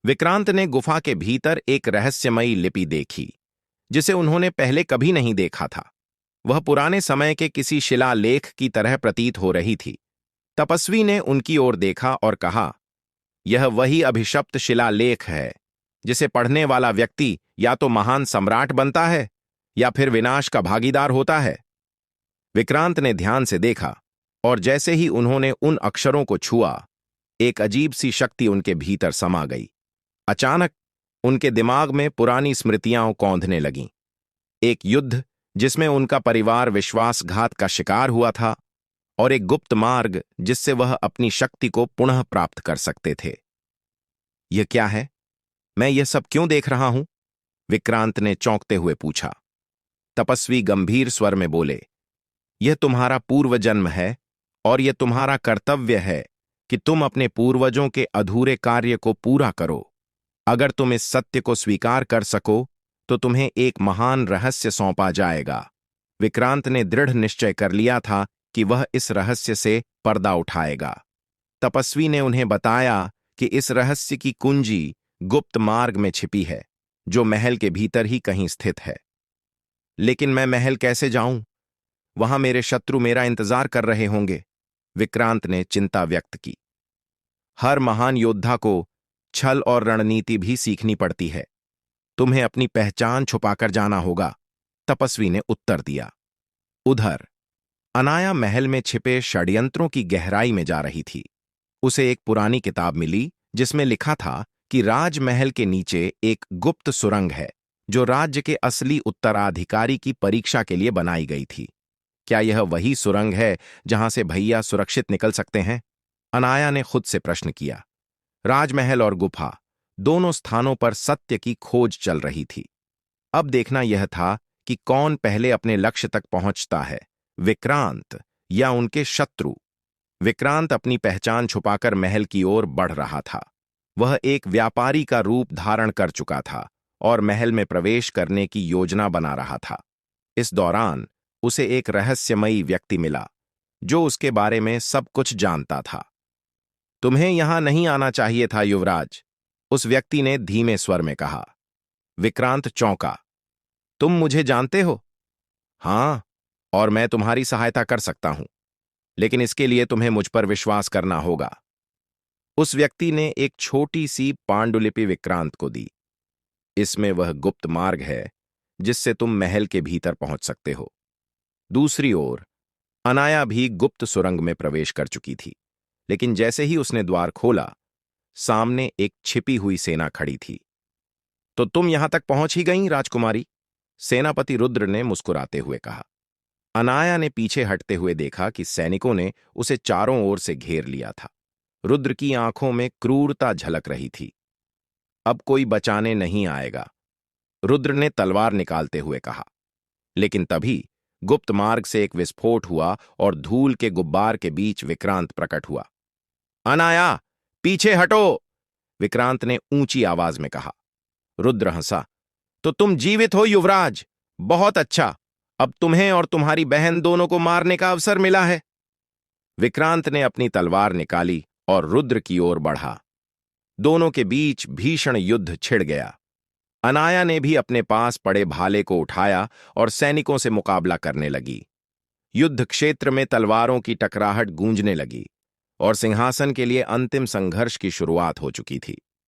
विक्रांत ने गुफा के भीतर एक रहस्यमयी लिपि देखी, जिसे उन्होंने पहले कभी नहीं देखा था। वह पुराने समय के किसी शिलालेख की तरह प्रतीत हो रही थी। तपस्वी ने उनकी ओर देखा और कहा, यह वही अभिशप्त शिलालेख है जिसे पढ़ने वाला व्यक्ति या तो महान सम्राट बनता है या फिर विनाश का भागीदार होता है। विक्रांत ने ध्यान से देखा, और जैसे ही उन्होंने उन अक्षरों को छुआ, एक अजीब सी शक्ति उनके भीतर समा गई। अचानक उनके दिमाग में पुरानी स्मृतियां कौंधने लगीं। एक युद्ध जिसमें उनका परिवार विश्वासघात का शिकार हुआ था, और एक गुप्त मार्ग जिससे वह अपनी शक्ति को पुनः प्राप्त कर सकते थे। यह क्या है? मैं यह सब क्यों देख रहा हूं? विक्रांत ने चौंकते हुए पूछा। तपस्वी गंभीर स्वर में बोले, यह तुम्हारा पूर्व जन्म है, और यह तुम्हारा कर्तव्य है कि तुम अपने पूर्वजों के अधूरे कार्य को पूरा करो। अगर तुम इस सत्य को स्वीकार कर सको तो तुम्हें एक महान रहस्य सौंपा जाएगा। विक्रांत ने दृढ़ निश्चय कर लिया था कि वह इस रहस्य से पर्दा उठाएगा। तपस्वी ने उन्हें बताया कि इस रहस्य की कुंजी गुप्त मार्ग में छिपी है, जो महल के भीतर ही कहीं स्थित है। लेकिन मैं महल कैसे जाऊं? वहां मेरे शत्रु मेरा इंतजार कर रहे होंगे। विक्रांत ने चिंता व्यक्त की। हर महान योद्धा को छल और रणनीति भी सीखनी पड़ती है। तुम्हें अपनी पहचान छुपाकर जाना होगा, तपस्वी ने उत्तर दिया। उधर अनाया महल में छिपे षड्यंत्रों की गहराई में जा रही थी। उसे एक पुरानी किताब मिली जिसमें लिखा था कि राजमहल के नीचे एक गुप्त सुरंग है, जो राज्य के असली उत्तराधिकारी की परीक्षा के लिए बनाई गई थी। क्या यह वही सुरंग है जहां से भैया सुरक्षित निकल सकते हैं? अनाया ने खुद से प्रश्न किया। राजमहल और गुफा, दोनों स्थानों पर सत्य की खोज चल रही थी। अब देखना यह था कि कौन पहले अपने लक्ष्य तक पहुंचता है, विक्रांत या उनके शत्रु। विक्रांत अपनी पहचान छुपाकर महल की ओर बढ़ रहा था। वह एक व्यापारी का रूप धारण कर चुका था और महल में प्रवेश करने की योजना बना रहा था। इस दौरान उसे एक रहस्यमयी व्यक्ति मिला, जो उसके बारे में सब कुछ जानता था। तुम्हें यहां नहीं आना चाहिए था, युवराज, उस व्यक्ति ने धीमे स्वर में कहा। विक्रांत चौंका। तुम मुझे जानते हो? हां, और मैं तुम्हारी सहायता कर सकता हूं, लेकिन इसके लिए तुम्हें मुझ पर विश्वास करना होगा। उस व्यक्ति ने एक छोटी सी पांडुलिपि विक्रांत को दी। इसमें वह गुप्त मार्ग है जिससे तुम महल के भीतर पहुंच सकते हो। दूसरी ओर अनाया भी गुप्त सुरंग में प्रवेश कर चुकी थी, लेकिन जैसे ही उसने द्वार खोला, सामने एक छिपी हुई सेना खड़ी थी। तो तुम यहां तक पहुंच ही गईं, राजकुमारी, सेनापति रुद्र ने मुस्कुराते हुए कहा। अनाया ने पीछे हटते हुए देखा कि सैनिकों ने उसे चारों ओर से घेर लिया था। रुद्र की आंखों में क्रूरता झलक रही थी। अब कोई बचाने नहीं आएगा, रुद्र ने तलवार निकालते हुए कहा। लेकिन तभी गुप्त मार्ग से एक विस्फोट हुआ और धूल के गुब्बार के बीच विक्रांत प्रकट हुआ। अनाया, पीछे हटो, विक्रांत ने ऊंची आवाज में कहा। रुद्र हंसा। तो तुम जीवित हो, युवराज? बहुत अच्छा, अब तुम्हें और तुम्हारी बहन दोनों को मारने का अवसर मिला है। विक्रांत ने अपनी तलवार निकाली और रुद्र की ओर बढ़ा। दोनों के बीच भीषण युद्ध छिड़ गया। अनाया ने भी अपने पास पड़े भाले को उठाया और सैनिकों से मुकाबला करने लगी। युद्ध क्षेत्र में तलवारों की टकराहट गूंजने लगी और सिंहासन के लिए अंतिम संघर्ष की शुरुआत हो चुकी थी।